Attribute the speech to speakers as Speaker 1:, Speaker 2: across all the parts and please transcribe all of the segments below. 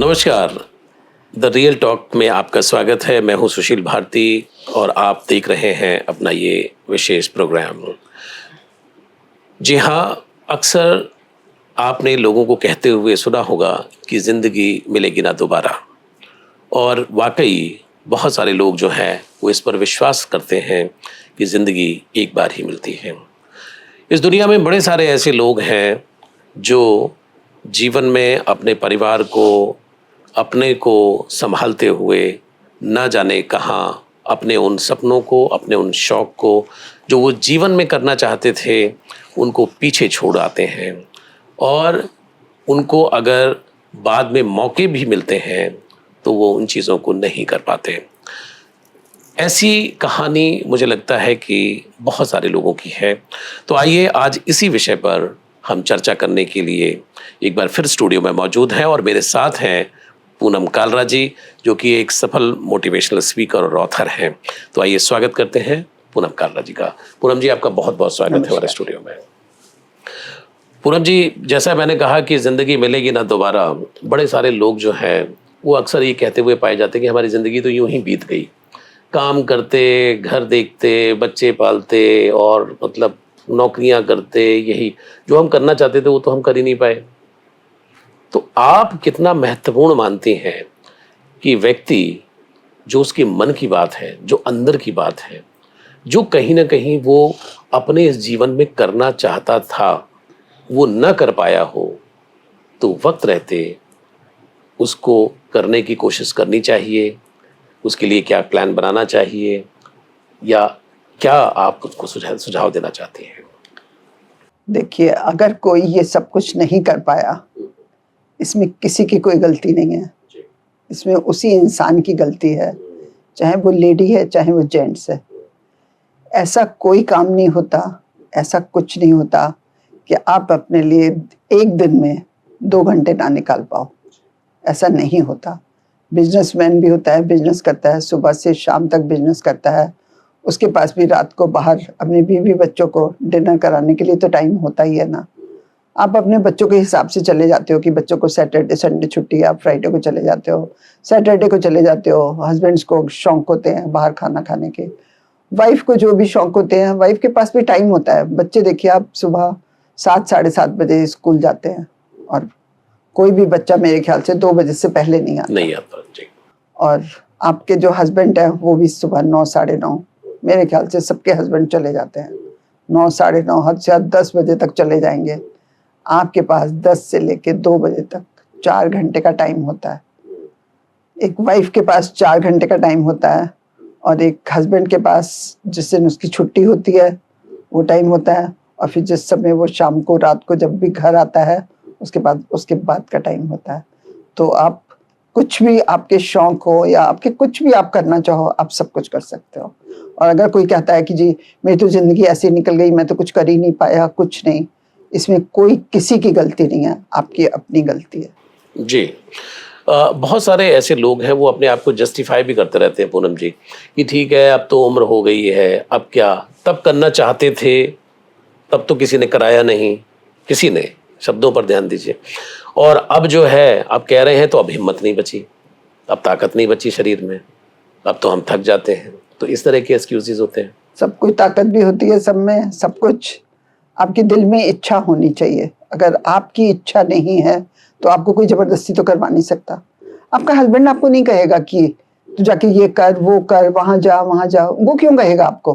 Speaker 1: नमस्कार। The real talk में आपका स्वागत है। मैं हूं सुशील भारती और आप देख रहे हैं अपना ये विशेष प्रोग्राम। जी हाँ, अक्सर आपने लोगों को कहते हुए सुना होगा कि ज़िंदगी मिलेगी ना दोबारा, और वाकई बहुत सारे लोग जो हैं वो इस पर विश्वास करते हैं कि ज़िंदगी एक बार ही मिलती है। इस दुनिया में बड़े सारे ऐसे लोग हैं जो जीवन में अपने परिवार को, अपने को संभालते हुए ना जाने कहाँ अपने उन सपनों को, अपने उन शौक़ को जो वो जीवन में करना चाहते थे, उनको पीछे छोड़ आते हैं। और उनको अगर बाद में मौके भी मिलते हैं तो वो उन चीज़ों को नहीं कर पाते। ऐसी कहानी मुझे लगता है कि बहुत सारे लोगों की है। तो आइए आज इसी विषय पर हम चर्चा करने के लिए एक बार फिर स्टूडियो में मौजूद हैं और मेरे साथ हैं पूनम कालरा जी, जो कि एक सफल मोटिवेशनल स्पीकर और ऑथर हैं। तो आइए स्वागत करते हैं पूनम कालरा जी का। पूनम जी, आपका बहुत बहुत स्वागत है हमारे स्टूडियो में। पूनम जी, जैसा मैंने कहा कि ज़िंदगी मिलेगी ना दोबारा, बड़े सारे लोग जो हैं वो अक्सर ये कहते हुए पाए जाते हैं कि हमारी ज़िंदगी तो यूं ही बीत गई, काम करते, घर देखते, बच्चे पालते और मतलब नौकरियां करते, यही जो हम करना चाहते थे वो तो हम कर ही नहीं पाए। तो आप कितना महत्वपूर्ण मानते हैं कि व्यक्ति जो उसके मन की बात है, जो अंदर की बात है, जो कहीं ना कहीं वो अपने इस जीवन में करना चाहता था, वो न कर पाया हो, तो वक्त रहते उसको करने की कोशिश करनी चाहिए? उसके लिए क्या प्लान बनाना चाहिए, या क्या आप उसको सुझाव देना चाहते हैं?
Speaker 2: देखिए, अगर कोई ये सब कुछ नहीं कर पाया, इसमें किसी की कोई गलती नहीं है। इसमें उसी इंसान की गलती है, चाहे वो लेडी है चाहे वो जेंट्स है। ऐसा कोई काम नहीं होता, ऐसा कुछ नहीं होता कि आप अपने लिए एक दिन में 2 घंटे ना निकाल पाओ। ऐसा नहीं होता। बिजनेसमैन भी होता है, बिजनेस करता है, सुबह से शाम तक बिजनेस करता है, उसके पास भी रात को बाहर अपने बीवी बच्चों को डिनर कराने के लिए तो टाइम होता ही है ना। आप अपने बच्चों के हिसाब से चले जाते हो कि बच्चों को सैटरडे संडे छुट्टी है, आप फ्राइडे को चले जाते हो, सैटरडे को चले जाते हो। हस्बैंड्स को शौक होते हैं बाहर खाना खाने के, वाइफ को जो भी शौक होते हैं, वाइफ के पास भी टाइम होता है। बच्चे देखिए, आप सुबह 7 साढ़े 7 बजे स्कूल जाते हैं और कोई भी बच्चा मेरे ख्याल से 2 बजे से पहले नहीं आता
Speaker 1: जी।
Speaker 2: और आपके जो हस्बैंड है वो भी सुबह 9 साढ़े 9, मेरे ख्याल से सबके हस्बैंड चले जाते हैं 9 साढ़े 9, हद से हद 10 बजे तक चले जाएंगे। आपके पास 10 से लेके 2 बजे तक 4 घंटे का टाइम होता है। एक वाइफ के पास 4 घंटे का टाइम होता है और एक हस्बैंड के पास जिस दिन उसकी छुट्टी होती है वो टाइम होता है, और फिर जिस समय वो शाम को रात को जब भी घर आता है उसके बाद का टाइम होता है। तो आप कुछ भी आपके शौक हो या आपके कुछ भी आप करना चाहो, आप सब कुछ कर सकते हो। और अगर कोई कहता है कि जी मेरी तो ज़िंदगी ऐसी निकल गई, मैं तो कुछ कर ही नहीं पाया, कुछ नहीं, इसमें कोई किसी की गलती नहीं है, आपकी अपनी गलती है।
Speaker 1: जी। बहुत सारे ऐसे लोग हैं वो अपने आप को जस्टिफाई भी करते रहते हैं पूनम जी, कि ठीक है अब तो उम्र हो गई है, अब क्या, तब करना चाहते थे तब तो किसी ने कराया नहीं, किसी ने, शब्दों पर ध्यान दीजिए, और अब जो है अब कह रहे हैं तो अब हिम्मत नहीं बची, अब ताकत नहीं बची शरीर में, अब तो हम थक जाते हैं। तो इस तरह के एक्सक्यूजेस होते हैं।
Speaker 2: सब कुछ ताकत भी होती है सब में, सब कुछ आपके दिल में इच्छा होनी चाहिए। अगर आपकी इच्छा नहीं है तो आपको कोई जबरदस्ती तो करवा नहीं सकता। आपका हस्बैंड आपको नहीं कहेगा कि तू जाके ये कर, वो कर, वहां जा वहां जा, वो क्यों कहेगा आपको?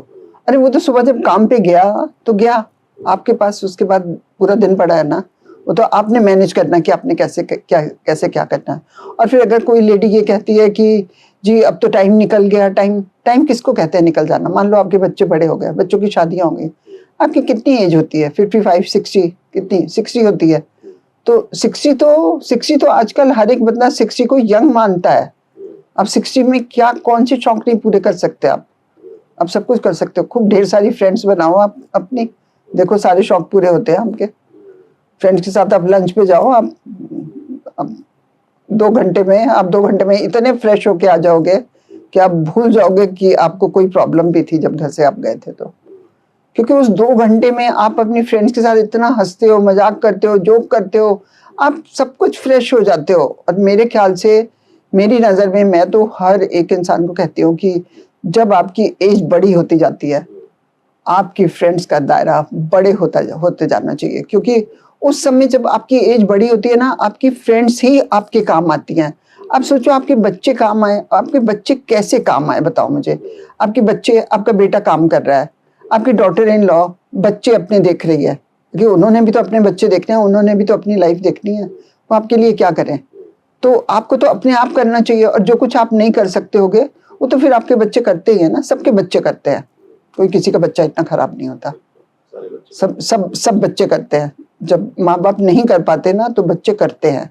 Speaker 2: अरे वो तो सुबह जब काम पे गया तो गया, आपके पास उसके बाद पूरा दिन पड़ा है ना, वो तो आपने मैनेज करना कि आपने कैसे क्या करना है। और फिर अगर कोई लेडी ये कहती है कि जी अब तो टाइम निकल गया, टाइम किसको कहते हैं निकल जाना? मान लो आपके बच्चे बड़े हो गए, बच्चों की शादियां हो गई, आपकी कितनी एज होती है? 55 60, कितनी 60 होती है। तो 60 तो आजकल हर एक बंदा 60 को यंग मानता है। अब 60 में क्या कौन से शौक नहीं पूरे कर सकते आप सब कुछ कर सकते हो। खूब ढेर सारी फ्रेंड्स बनाओ आप अपनी, देखो सारे शौक पूरे होते हैं आपके। फ्रेंड्स के साथ आप लंच पे जाओ, आप 2 घंटे में इतने फ्रेश होके आ जाओगे कि आप भूल जाओगे कि आपको कोई प्रॉब्लम भी थी जब घर से आप गए थे। तो क्योंकि उस 2 घंटे में आप अपनी फ्रेंड्स के साथ इतना हंसते हो, मजाक करते हो, जोक करते हो, आप सब कुछ फ्रेश हो जाते हो। और मेरे ख्याल से, मेरी नज़र में, मैं तो हर एक इंसान को कहती हूँ कि जब आपकी एज बड़ी होती जाती है, आपकी फ्रेंड्स का दायरा बड़े होते जाना चाहिए, क्योंकि उस समय जब आपकी एज बड़ी होती है ना, आपकी फ्रेंड्स ही आपके काम आती हैं। आप सोचो, आपके बच्चे काम आए, आपके बच्चे कैसे काम आए, बताओ मुझे। आपके बच्चे, आपका बेटा काम कर रहा है, आपकी डॉटर इन लॉ बच्चे अपने देख रही है, क्योंकि उन्होंने भी तो अपने बच्चे देखने हैं, उन्होंने भी तो अपनी लाइफ देखनी है, वो आपके लिए क्या करें। तो आपको तो अपने आप करना चाहिए, और जो कुछ आप नहीं कर सकते होगे वो तो फिर आपके बच्चे करते ही है ना, सबके बच्चे करते हैं, कोई किसी का बच्चा इतना खराब नहीं होता, सब सब सब बच्चे करते हैं। जब माँ बाप नहीं कर पाते ना, तो बच्चे करते हैं,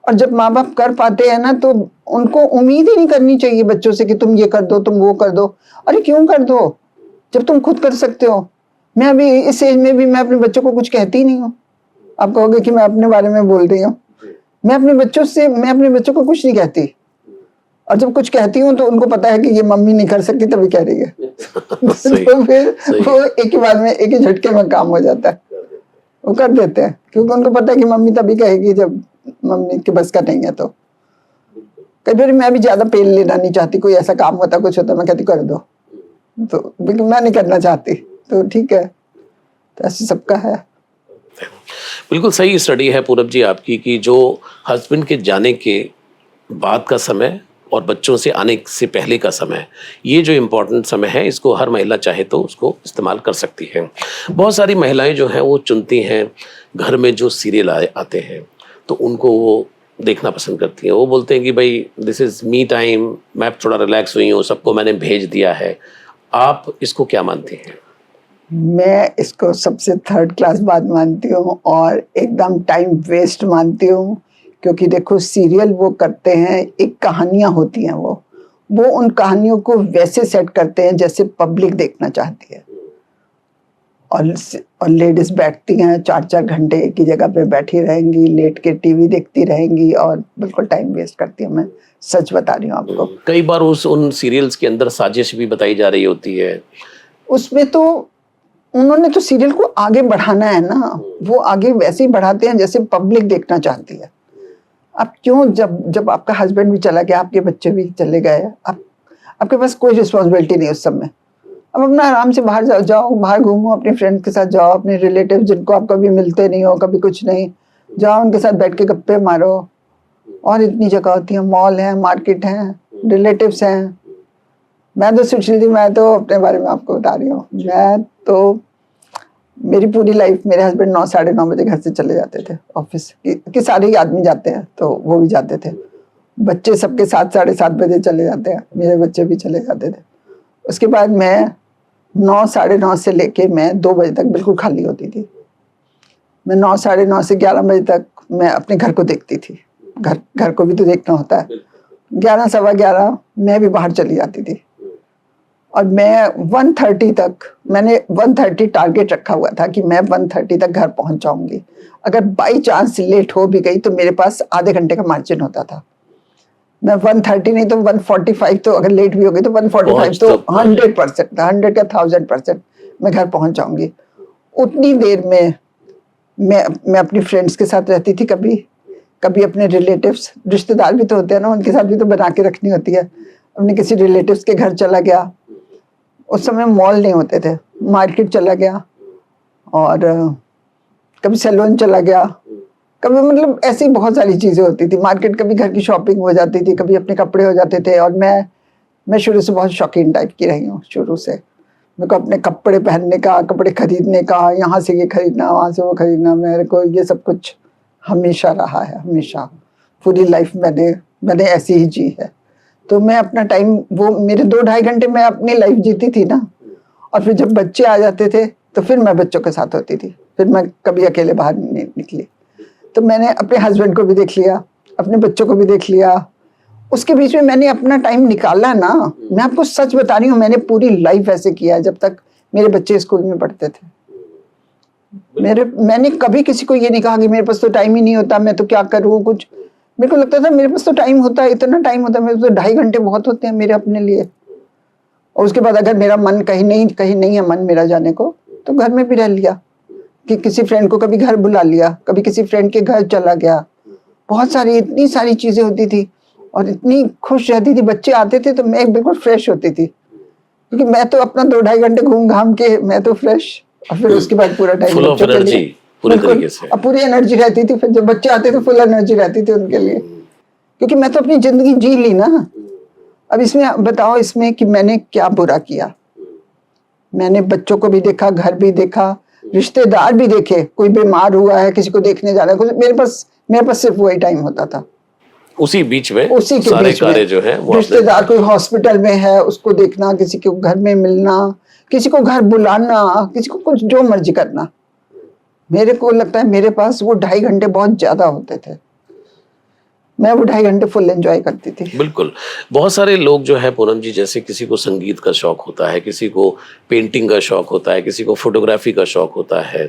Speaker 2: और जब माँ बाप कर पाते हैं ना, तो उनको उम्मीद ही नहीं करनी चाहिए बच्चों से कि तुम ये कर दो, तुम वो कर दो। अरे क्यों कर दो, जब तुम खुद कर सकते हो। मैं अभी इस एज में भी मैं अपने बच्चों को कुछ कहती ही नहीं हूँ। आप कहोगे कि मैं अपने बारे में बोल रही हूँ, मैं अपने बच्चों को कुछ नहीं कहती, और जब कुछ कहती हूँ तो उनको पता है कि ये मम्मी नहीं कर सकती, तभी कह रही है। तो फिर वो एक ही बार में, एक ही झटके में काम हो जाता है, वो कर देते हैं, क्योंकि उनको पता है कि मम्मी तभी कहेगी जब मम्मी के बस का नहीं है। तो कई बार मैं भी ज्यादा पेन लेना नहीं चाहती, कोई ऐसा काम होता, कुछ होता, मैं कहती कर दो, तो मैं नहीं करना चाहती, तो ठीक है। तो ऐसे सबका है।
Speaker 1: बिल्कुल सही स्टडी है पूरब जी आपकी, कि जो हस्बैंड के जाने के बाद का समय और बच्चों से आने से पहले का समय, ये जो इम्पोर्टेंट समय है, इसको हर महिला चाहे तो उसको इस्तेमाल कर सकती है। बहुत सारी महिलाएं जो हैं वो चुनती हैं घर में जो सीरियल आते हैं, तो उनको वो देखना पसंद करती हैं। वो बोलते हैं कि भाई दिस इज़ मी टाइम, मैं थोड़ा रिलैक्स हुई हूँ, सबको मैंने भेज दिया है। आप इसको क्या मानती हैं?
Speaker 2: मैं इसको सबसे थर्ड क्लास बात मानती हूँ, और एकदम टाइम वेस्ट मानती हूँ। क्योंकि देखो, सीरियल वो करते हैं, एक कहानियां होती हैं, वो उन कहानियों को वैसे सेट करते हैं जैसे पब्लिक देखना चाहती है। और लेडीज बैठती हैं 4-4 घंटे एक ही जगह पे बैठी रहेंगी, लेट के टीवी देखती रहेंगी, और बिल्कुल टाइम वेस्ट करती हैं। मैं सच बता रही हूँ आपको।
Speaker 1: कई बार उन सीरियल्स के अंदर साजिश भी बताई जा रही होती है।
Speaker 2: उसमें तो उन्होंने तो सीरियल को आगे बढ़ाना है ना, वो आगे वैसे ही बढ़ाते हैं जैसे पब्लिक देखना चाहती है। अब क्यों, जब आपका हस्बैंड भी चला गया, आपके बच्चे भी चले गए, आपके पास कोई रिस्पॉन्सिबिलिटी नहीं उस समय। अब अपना आराम से बाहर जाओ, बाहर घूमो, अपने फ्रेंड्स के साथ जाओ, अपने रिलेटिव जिनको आप कभी मिलते नहीं हो, कभी कुछ नहीं, जाओ उनके साथ बैठ के गप्पे मारो। और इतनी जगह होती है, मॉल है, मार्केट है, रिलेटिव्स हैं। मैं तो सुशील जी, मैं तो अपने बारे में आपको बता रही हूँ, मैं तो मेरी पूरी लाइफ, मेरे हस्बैंड 9 साढ़े 9 बजे घर से चले जाते थे ऑफिस, कि सारे ही आदमी जाते हैं तो वो भी जाते थे। बच्चे सबके 7 साढ़े 7 बजे चले जाते हैं, मेरे बच्चे भी चले जाते थे। उसके बाद मैं 9 साढ़े 9 से लेके मैं 2 बजे तक बिल्कुल खाली होती थी। मैं 9 साढ़े 9 से 11 बजे तक मैं अपने घर को देखती थी। घर को भी तो देखना होता है। 11 सवा 11 मैं भी बाहर चली जाती थी, और मैं 1:30 तक, मैंने 1:30 टारगेट रखा हुआ था कि मैं 1:30 तक घर पहुंच जाऊंगी। अगर बाई चांस लेट हो भी गई तो मेरे पास आधे घंटे का मार्जिन होता था। मैं 1:30 नहीं तो 1:45, तो अगर लेट भी हो गई तो 1:45 तो 100%, 100 का 1000% मैं घर पहुंच जाऊंगी। उतनी देर में मैं अपनी फ्रेंड्स के साथ रहती थी, कभी अपने रिलेटिव्स, रिश्तेदार भी तो होते हैं ना, उनके साथ भी तो बना के रखनी होती है। अपने किसी रिलेटिव्स के घर चला गया, उस समय मॉल नहीं होते थे, मार्केट चला गया, और कभी सैलून चला गया, कभी मतलब ऐसी बहुत सारी चीजें होती थी। मार्केट, कभी घर की शॉपिंग हो जाती थी, कभी अपने कपड़े हो जाते थे। और मैं शुरू से बहुत शौकीन टाइप की रही हूँ। शुरू से मेरे को अपने कपड़े पहनने का, कपड़े खरीदने का, यहाँ से ये खरीदना, वहाँ से वो खरीदना, मेरे को ये सब कुछ हमेशा रहा है, हमेशा। पूरी लाइफ मैंने ऐसी ही जी है। तो मैं अपना टाइम, वो मेरे 2-2.5 घंटे मैं अपनी लाइफ जीती थी ना। और फिर जब बच्चे आ जाते थे तो फिर मैं बच्चों के साथ होती थी, फिर मैं कभी अकेले बाहर नहीं निकली। तो मैंने अपने हस्बैंड को भी देख लिया, अपने बच्चों को भी देख लिया, उसके बीच में मैंने अपना टाइम निकाला ना। मैं आपको सच बता रही हूँ, मैंने पूरी लाइफ ऐसे किया है जब तक मेरे बच्चे स्कूल में पढ़ते थे। मैंने कभी किसी को ये नहीं कहा कि मेरे पास तो टाइम ही नहीं होता, मैं तो क्या करूँ कुछ। मेरे को लगता था मेरे पास तो टाइम होता है, इतना टाइम होता है, मेरे तो 2.5 घंटे बहुत होते हैं मेरे अपने लिए। और उसके बाद अगर मेरा मन कहीं नहीं है मन मेरा जाने को, तो घर में भी रह लिया, कि किसी फ्रेंड को कभी घर बुला लिया, कभी किसी फ्रेंड के घर चला गया, बहुत सारी इतनी सारी चीजें होती थी और इतनी खुश रहती थी। बच्चे आते थे तो मैं बिल्कुल फ्रेश होती थी, क्योंकि मैं तो अपना 2-2.5 घंटे घूम घाम के मैं तो फ्रेश, और फिर उसके बाद पूरा टाइम
Speaker 1: फुल ऑफ
Speaker 2: बच्चों के
Speaker 1: एनर्जी
Speaker 2: लिए।
Speaker 1: पूरी
Speaker 2: बिल्कुल,
Speaker 1: तरीके से।
Speaker 2: अब पूरी एनर्जी रहती थी। फिर जब बच्चे आते तो फुल एनर्जी रहती थी उनके लिए, क्योंकि मैं तो अपनी जिंदगी जी ली ना। अब इसमें बताओ, इसमें कि मैंने क्या बुरा किया? मैंने बच्चों को भी देखा, घर भी देखा, रिश्तेदार भी देखे। कोई बीमार हुआ है, किसी को देखने जाना है, कुछ मेरे पास सिर्फ वही टाइम होता था।
Speaker 1: उसी बीच में
Speaker 2: उसी के
Speaker 1: सारे
Speaker 2: बीच में
Speaker 1: कार्य जो है वो
Speaker 2: रिश्तेदार कोई हॉस्पिटल में है उसको देखना, किसी को घर में मिलना, किसी को घर बुलाना, किसी को कुछ जो मर्जी करना। मेरे को लगता है मेरे पास वो 2.5 घंटे बहुत ज्यादा होते थे। मैं वो 2.5 घंटे फुल एंजॉय करती थी।
Speaker 1: बिल्कुल। बहुत सारे लोग जो है पूनम जी, जैसे किसी को संगीत का शौक होता है, किसी को पेंटिंग का शौक होता है, किसी को फोटोग्राफी का शौक होता है,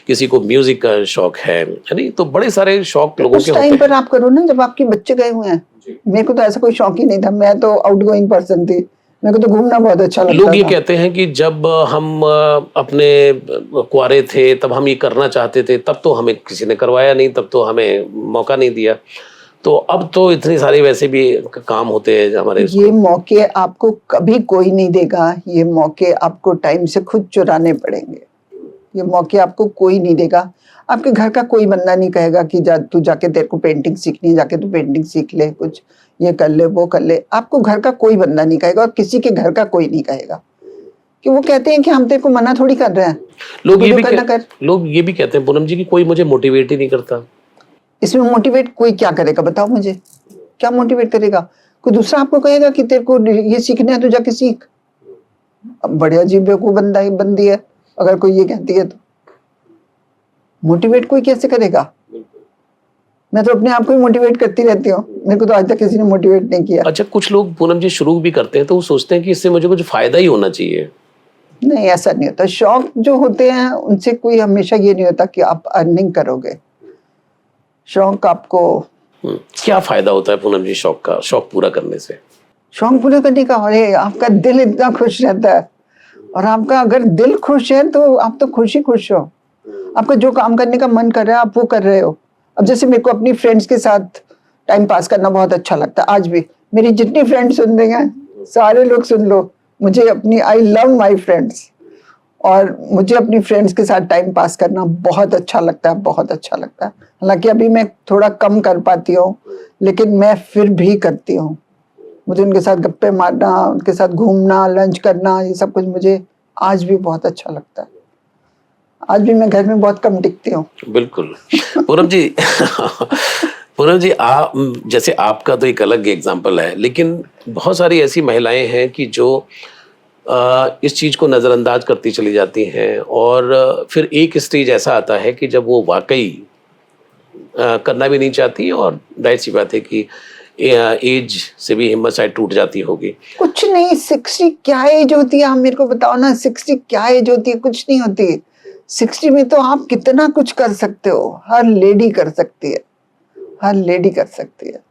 Speaker 1: किसी को म्यूजिक का शौक है नहीं? तो बड़े सारे शौक लोगों
Speaker 2: उस
Speaker 1: के
Speaker 2: टाइम
Speaker 1: होते
Speaker 2: पर
Speaker 1: हैं।
Speaker 2: आप करो ना जब आपके बच्चे गए हुए हैं। मेरे को तो ऐसा कोई शौक ही नहीं था, मैं तो आउटगोइंग पर्सन थी। मेरे को तो घूमना बहुत अच्छा लगता
Speaker 1: लोग ये
Speaker 2: था।
Speaker 1: कहते हैं कि जब हम अपने कुंवारे थे तब हम ये करना चाहते थे, तब तो हमें किसी ने करवाया नहीं, तब तो हमें मौका नहीं दिया। तो अब तो इतनी सारी वैसे भी काम होते हैं हमारे
Speaker 2: ये
Speaker 1: इसको।
Speaker 2: मौके आपको कभी कोई नहीं देगा, ये मौके आपको टाइम से खुद चुराने पड़ेंगे। ये मौके आपको कोई नहीं देगा। आपके घर का कोई बंदा नहीं कहेगा कि तू जाके, तेरे को पेंटिंग सीखनी है, जाके तू पेंटिंग सीख ले, कुछ ये कर ले, वो कर ले। आपको घर का कोई बंदा नहीं कहेगा, और किसी के घर का कोई नहीं कहेगा, कि वो कहते हैं कि हम तेरे को मना थोड़ी कर रहे हैं,
Speaker 1: लोग ये
Speaker 2: जो
Speaker 1: भी
Speaker 2: करना कर।
Speaker 1: लोग ये भी कहते हैं पूनम जी कि कोई मुझे मोटिवेट ही नहीं करता।
Speaker 2: इसमें मोटिवेट कोई क्या करेगा? बताओ मुझे, क्या मोटिवेट करेगा? कोई दूसरा आपको कहेगा कि तेरे को ये सीखना है तो जाके सीख। अब बड़े अजीब बेवकूफ बंदी है अगर कोई ये कहती है तो। मोटिवेट कोई कैसे करेगा? मैं तो अपने आप को ही मोटिवेट करती रहती हूँ। मेरे को तो आज तक किसी ने मोटिवेट नहीं किया।
Speaker 1: अच्छा, कुछ लोग पूनम जी शुरू भी करते हैं तो वो सोचते हैं कि इससे मुझे कुछ फायदा ही होना चाहिए।
Speaker 2: नहीं, ऐसा नहीं होता। शौक जो होते हैं उनसे कोई हमेशा ये नहीं होता कि आप अर्निंग करोगे। शौक आपको,
Speaker 1: क्या फायदा होता है पूनम जी शौक पूरा करने से?
Speaker 2: शौक पूरा करने का, अरे आपका दिल इतना खुश रहता है, और आपका अगर दिल खुश है तो आप तो खुश ही खुश हो। आपका जो काम करने का मन कर रहा है आप वो कर रहे हो। अब जैसे मेरे को अपनी फ्रेंड्स के साथ टाइम पास करना बहुत अच्छा लगता है। आज भी मेरी जितनी फ्रेंड्स सुन रही हैं, सारे लोग सुन लो, मुझे अपनी, आई लव माई फ्रेंड्स, और मुझे अपनी फ्रेंड्स के साथ टाइम पास करना बहुत अच्छा लगता है, बहुत अच्छा लगता है। हालांकि अभी मैं थोड़ा कम कर पाती हूँ, लेकिन मैं फिर भी करती हूँ। मुझे उनके साथ गप्पे मारना, उनके साथ घूमना, लंच करना, ये सब कुछ मुझे आज भी बहुत अच्छा लगता है। आज भी मैं घर में बहुत कम टिकती हूँ।
Speaker 1: बिल्कुल। पूनम जी पूनम जी, जैसे आपका तो एक अलग एग्जाम्पल है, लेकिन बहुत सारी ऐसी महिलाएं हैं कि जो इस चीज को नजरअंदाज करती चली जाती हैं, और फिर एक स्टेज ऐसा आता है कि जब वो वाकई करना भी नहीं चाहती, और जाहिर सी बात है कि एज से भी हिम्मत शायद टूट जाती होगी।
Speaker 2: कुछ नहीं, 60 क्या एज होती है? आप मेरे को बताओ ना, 60 क्या एज होती है? कुछ नहीं होती। 60 में तो आप कितना कुछ कर सकते हो। हर लेडी कर सकती है, हर लेडी कर सकती है।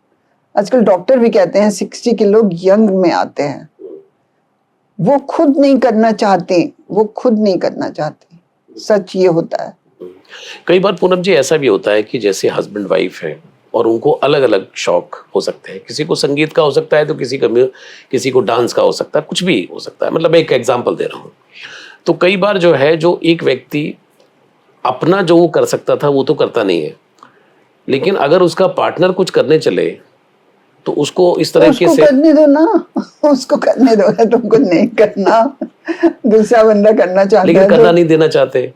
Speaker 2: आजकल डॉक्टर भी कहते हैं 60 के लोग यंग में आते हैं। वो खुद नहीं करना चाहते, वो खुद नहीं करना चाहते। सच ये होता है।
Speaker 1: कई बार पूनम जी ऐसा भी होता है कि जैसे हस्बैंड वाइफ है और उनको अलग अलग शौक हो सकते हैं। किसी को संगीत का हो सकता है तो किसी को डांस का हो सकता है, कुछ भी हो सकता है। मतलब एक एग्जांपल दे रहा हूँ। तो कई बार जो है, जो एक व्यक्ति अपना जो वो कर सकता था वो तो करता नहीं है, लेकिन अगर उसका पार्टनर कुछ करने चले तो उसको इस तरह
Speaker 2: उसको करने दो ना, उसको करने दो। तुमको नहीं करना, दूसरा बंदा करना चाहता
Speaker 1: लेकिन
Speaker 2: है
Speaker 1: करना
Speaker 2: तो
Speaker 1: नहीं देना चाहते।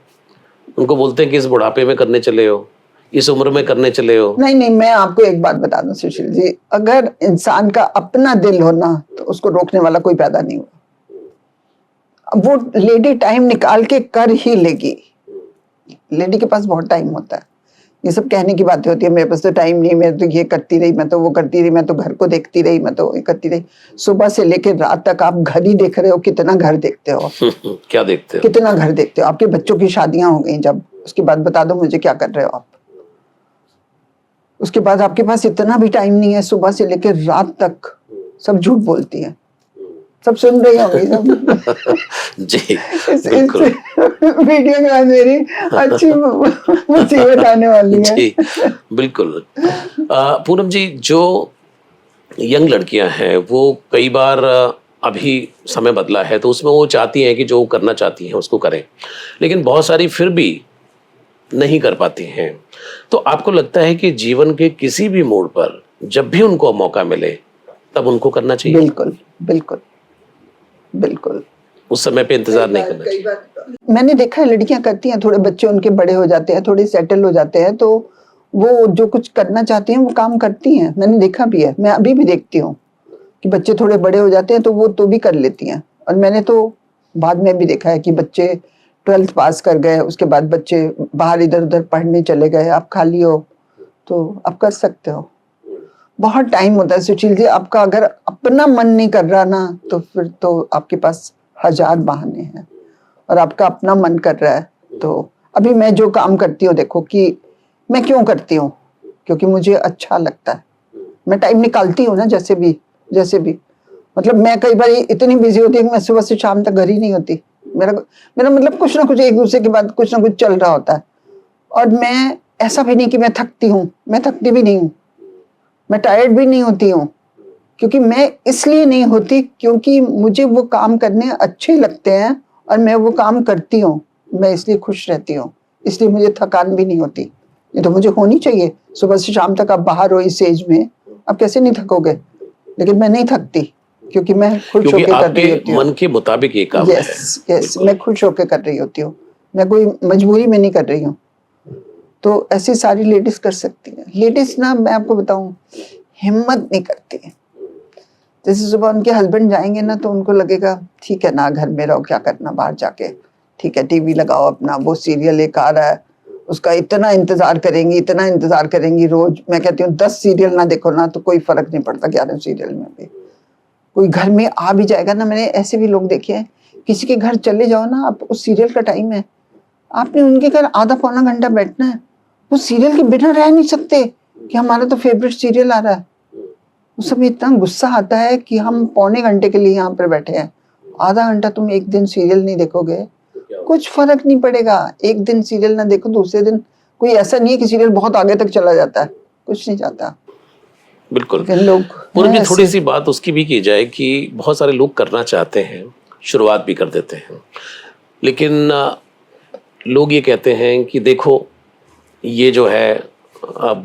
Speaker 1: उनको बोलते हैं कि इस बुढ़ापे में करने चले हो, इस उम्र में करने चले हो।
Speaker 2: नहीं नहीं, मैं आपको एक बात बता दूं सुशील जी, अगर इंसान का अपना दिल हो ना तो उसको रोकने वाला कोई पैदा नहीं हुआ। अब वो लेडी टाइम निकाल के कर ही लेगी। लेडी के पास बहुत टाइम होता है। ये सब कहने की बातें होती है, मेरे पास तो टाइम नहीं, मैं तो ये करती रही, मैं तो वो करती रही, मैं तो घर को देखती रही, मैं तो ये करती रही। सुबह से लेकर रात तक आप घर ही देख रहे हो। कितना घर देखते हो?
Speaker 1: क्या देखते हो?
Speaker 2: कितना घर देखते हो? आपके बच्चों की शादियां हो गई जब, उसके बाद बता दो मुझे क्या कर रहे हो आप? उसके बाद आपके पास इतना भी टाइम नहीं है। सुबह से लेकर रात तक सब झूठ बोलती है, सब सुन रही होंगी सब।
Speaker 1: जी
Speaker 2: इस
Speaker 1: बिल्कुल।
Speaker 2: वीडियो के बाद मेरी अच्छी मुसीबत आने वाली है।
Speaker 1: जी बिल्कुल। पूनम जी, जो यंग लड़कियां हैं वो कई बार अभी समय बदला है तो उसमें वो चाहती हैं कि जो करना चाहती हैं उसको करें, लेकिन बहुत सारी फिर भी नहीं कर पाती हैं। तो आपको लगता है कि जीवन के किसी भी मोड़ पर जब भी उनको मौका मिले तब उनको करना चाहिए?
Speaker 2: बिल्कुल बिल्कुल बिल्कुल।
Speaker 1: उस समय पे इंतजार नहीं करना चाहिए?
Speaker 2: मैंने देखा है लड़कियां करती हैं, थोड़े बच्चे उनके बड़े हो जाते हैं, थोड़े सेटल हो जाते हैं, तो वो जो कुछ करना चाहती हैं वो काम करती हैं। मैंने देखा भी है, मैं अभी भी देखती हूँ कि बच्चे थोड़े बड़े हो जाते हैं तो वो तो भी कर लेती हैं। और मैंने तो बाद में भी देखा है कि बच्चे 12th पास कर गए, उसके बाद बच्चे बाहर इधर उधर पढ़ने चले गए, आप खाली हो तो आप कर सकते हो। बहुत टाइम होता है सुशील जी, आपका अगर अपना मन नहीं कर रहा ना तो फिर तो आपके पास 1000 बहाने हैं, और आपका अपना मन कर रहा है तो अभी मैं जो काम करती हूँ, देखो कि मैं क्यों करती हूँ, क्योंकि मुझे अच्छा लगता है। मैं टाइम निकालती हूँ ना, जैसे भी मतलब मैं कई बार इतनी बिजी होती हूँ कि मैं सुबह से शाम तक घर ही नहीं होती। मेरा मेरा मतलब कुछ ना कुछ एक दूसरे के बाद कुछ ना कुछ चल रहा होता है। और मैं ऐसा भी नहीं कि मैं थकती हूँ, मैं थकती भी नहीं हूँ, मैं टायर्ड भी नहीं होती हूँ, क्योंकि मैं इसलिए नहीं होती क्योंकि मुझे वो काम करने अच्छे लगते हैं और मैं वो काम करती हूँ, मैं इसलिए खुश रहती हूँ, इसलिए मुझे थकान भी नहीं होती। ये तो मुझे होनी चाहिए, सुबह से शाम तक आप बाहर हो इस एज में, आप कैसे नहीं थकोगे? लेकिन मैं नहीं थकती क्योंकि मैं खुश
Speaker 1: क्योंकि
Speaker 2: होकर कर रही
Speaker 1: आपके
Speaker 2: होती हूँ।
Speaker 1: मन के मुताबिक ये काम है।
Speaker 2: यस यस,
Speaker 1: बिल्कुल।
Speaker 2: मैं खुश होकर कर रही होती हूँ, मैं कोई मजबूरी में नहीं कर रही हूँ। तो ऐसी सारी लेडीज कर सकती हैं। लेडीज ना, मैं आपको बताऊं, हिम्मत नहीं करती है। जैसे सुबह उनके हस्बैंड जाएंगे ना तो उनको लगेगा ठीक है ना, घर में रहो, क्या करना बाहर जाके, ठीक है टीवी लगाओ अपना, वो सीरियल एक आ रहा है उसका इतना इंतजार करेंगी रोज। मैं कहती हूँ 10 सीरियल ना देखो ना तो कोई फर्क नहीं पड़ता, 11 सीरियल में भी कोई घर में आ भी जाएगा ना। मैंने ऐसे भी लोग देखे हैं, किसी के घर चले जाओ ना आप, उस सीरियल का टाइम है, आपने उनके घर आधा पौना घंटा बैठना है, वो सीरियल के बिना रह नहीं सकते कि हमारा तो फेवरेट सीरियल आ रहा है। उस समय इतना गुस्सा आता है कि हम पौने घंटे के लिए यहाँ पर बैठे हैं, आधा घंटा तुम एक दिन सीरियल नहीं देखोगे, कुछ फर्क नहीं पड़ेगा। एक दिन सीरियल ना देखो, दूसरे दिन कोई ऐसा नहीं है कि सीरियल बहुत आगे तक चला जाता है, कुछ नहीं जाता।
Speaker 1: बिल्कुल।
Speaker 2: लेकिन लोग
Speaker 1: पूनम जी,
Speaker 2: हैं
Speaker 1: थोड़ी
Speaker 2: ऐसे।
Speaker 1: सी बात उसकी भी की जाए कि बहुत सारे लोग करना चाहते हैं, शुरुआत भी कर देते हैं, लेकिन लोग ये कहते हैं कि देखो ये जो है अब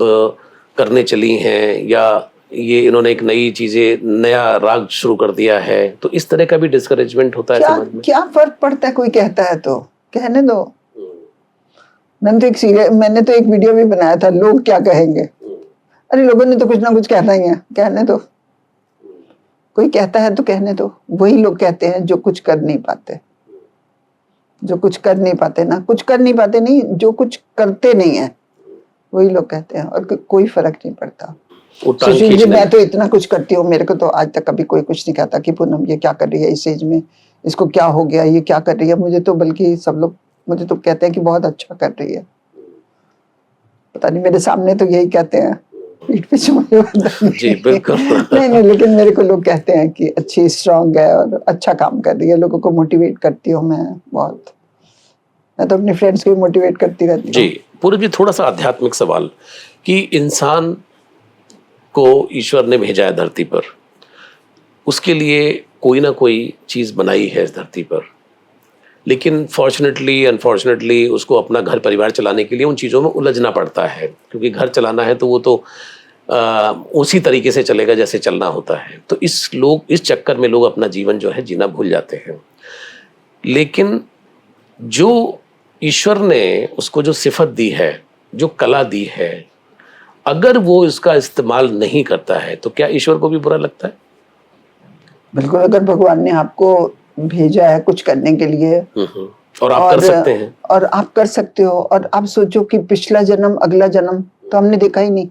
Speaker 1: करने चली हैं, या ये इन्होंने एक नई चीजें, नया राग शुरू कर दिया है, तो इस तरह का भी डिस्करेजमेंट होता है
Speaker 2: क्या
Speaker 1: समाज में।
Speaker 2: क्या फर्क पड़ता है, कोई कहता है तो कहने दो। मैंने तो एक वीडियो भी बनाया था, लोग क्या कहेंगे। अरे लोगों ने तो कुछ ना कुछ कहना ही है, कहने दो। कोई कहता है तो कहने दो। वही लोग कहते हैं जो कुछ कर नहीं पाते, जो कुछ कर नहीं पाते ना, कुछ कर नहीं पाते नहीं, जो कुछ करते नहीं है वही लोग कहते हैं, और कोई फर्क नहीं पड़ता।
Speaker 1: वो टांग
Speaker 2: सुशील जी,
Speaker 1: खींचने
Speaker 2: मैं
Speaker 1: में।
Speaker 2: तो इतना कुछ करती हूँ, मेरे को तो आज तक कभी कोई कुछ नहीं कहता कि पूनम ये क्या कर रही है इस एज में, इसको क्या हो गया, ये क्या कर रही है। मुझे तो बल्कि सब लोग मुझे तो कहते हैं कि बहुत अच्छा कर रही है। पता नहीं, मेरे सामने तो यही कहते हैं, पीठ पीछे मुझे पता नहीं।
Speaker 1: जी बिल्कुल।
Speaker 2: नहीं, लेकिन मेरे को लोग कहते हैं कि अच्छी स्ट्रांग है और अच्छा काम कर रही है, लोगों को मोटिवेट करती हूँ मैं बहुत। मैं तो अपने फ्रेंड्स को भी मोटिवेट करती रहती हूँ।
Speaker 1: जी पूरब जी, थोड़ा सा आध्यात्मिक सवाल कि इंसान को ईश्वर ने भेजा है धरती पर, उसके लिए कोई ना कोई चीज़ बनाई है इस धरती पर, लेकिन फॉर्चुनेटली अनफॉर्चुनेटली उसको अपना घर परिवार चलाने के लिए उन चीज़ों में उलझना पड़ता है, क्योंकि घर चलाना है तो वो तो उसी तरीके से चलेगा जैसे चलना होता है। तो इस चक्कर में लोग अपना जीवन जो है जीना भूल जाते हैं। लेकिन जो ईश्वर ने उसको जो सिफत दी है, जो कला दी है, अगर वो इसका इस्तेमाल नहीं करता है तो क्या ईश्वर को भी बुरा लगता है?
Speaker 2: बिल्कुल, अगर भगवान ने आपको भेजा है कुछ करने के लिए
Speaker 1: और आप कर सकते हैं,
Speaker 2: और आप कर सकते हो, और आप सोचो कि पिछला जन्म अगला जन्म तो हमने देखा ही नहीं।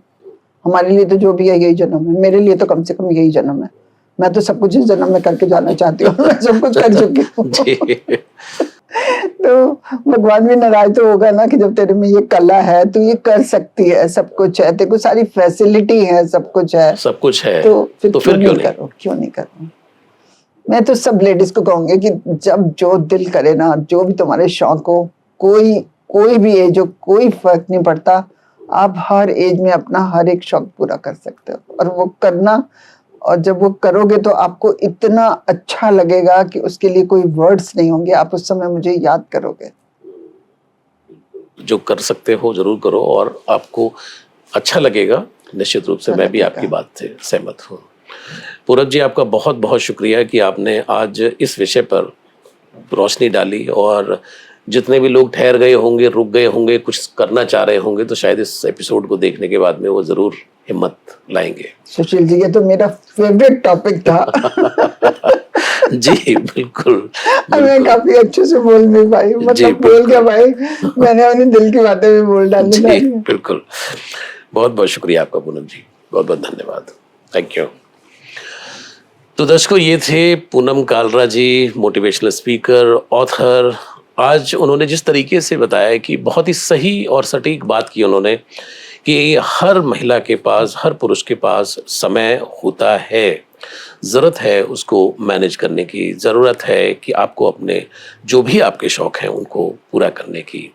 Speaker 2: हमारे लिए तो जो भी है यही जन्म है, मेरे लिए तो कम से कम यही जन्म है। मैं तो सब कुछ इस जन्म में करके जाना चाहती हूँ, मैं सब कुछ कर चुकी हूँ। तो भगवान भी नाराज तो होगा ना कि जब तेरे में ये कला है तो ये कर सकती है, सब कुछ है, तेरे को सारी फैसिलिटी है, सब कुछ है,
Speaker 1: सब कुछ है,
Speaker 2: तो फिर
Speaker 1: क्यों नहीं?
Speaker 2: क्यों नहीं करो। मैं तो सब लेडीज को कहूंगी कि जब जो दिल करे ना, जो भी तुम्हारे शौक हो, कोई कोई भी एज हो, कोई फर्क नहीं पड़ता, आप हर एज में अपना हर एक शौक पूरा कर सकते हो। और वो करना, और जब वो करोगे तो आपको इतना अच्छा लगेगा कि उसके लिए कोई वर्ड्स नहीं होंगे, आप उस समय मुझे याद करोगे।
Speaker 1: जो कर सकते हो जरूर करो और आपको अच्छा लगेगा, निश्चित रूप से मैं भी आपकी बात से सहमत हूँ। पूरब जी, आपका बहुत बहुत शुक्रिया कि आपने आज इस विषय पर रोशनी डाली, और जितने भी लोग ठहर गए होंगे, रुक गए होंगे, कुछ करना चाह रहे होंगे, तो शायद इस एपिसोड को देखने के बाद में वो जरूर हिम्मत लाएंगे।
Speaker 2: सुशील जी, ये तो मेरा फेवरेट टॉपिक था।
Speaker 1: जी बिल्कुल,
Speaker 2: मैं काफी अच्छे से बोल भी पाई, मतलब बोल क्या भाई, मैंने अपने दिल की बातें भी बोल डाली।
Speaker 1: जी बिल्कुल, बहुत बहुत शुक्रिया आपका पूनम जी, बहुत बहुत धन्यवाद, थैंक यू। तो दर्शकों, ये थे पूनम कालरा जी, मोटिवेशनल स्पीकर, ऑथर। आज उन्होंने जिस तरीके से बताया कि बहुत ही सही और सटीक बात की उन्होंने, कि हर महिला के पास, हर पुरुष के पास समय होता है, ज़रूरत है उसको मैनेज करने की, ज़रूरत है कि आपको अपने जो भी आपके शौक़ हैं उनको पूरा करने की।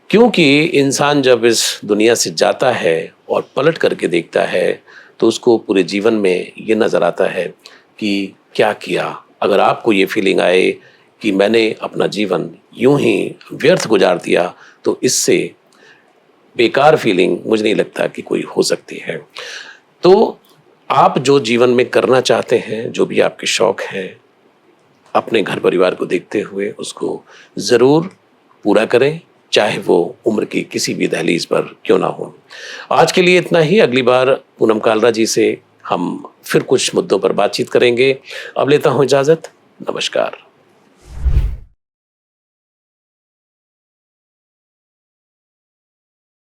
Speaker 1: क्योंकि इंसान जब इस दुनिया से जाता है और पलट करके देखता है, तो उसको पूरे जीवन में ये नज़र आता है कि क्या किया। अगर आपको ये फीलिंग आए कि मैंने अपना जीवन यूं ही व्यर्थ गुजार दिया, तो इससे बेकार फीलिंग मुझे नहीं लगता कि कोई हो सकती है। तो आप जो जीवन में करना चाहते हैं, जो भी आपके शौक़ हैं, अपने घर परिवार को देखते हुए उसको ज़रूर पूरा करें, चाहे वो उम्र की किसी भी दहलीज पर क्यों ना हो। आज के लिए इतना ही। अगली बार पूनम कालरा जी से हम फिर कुछ मुद्दों पर बातचीत करेंगे। अब लेता हूँ इजाज़त, नमस्कार।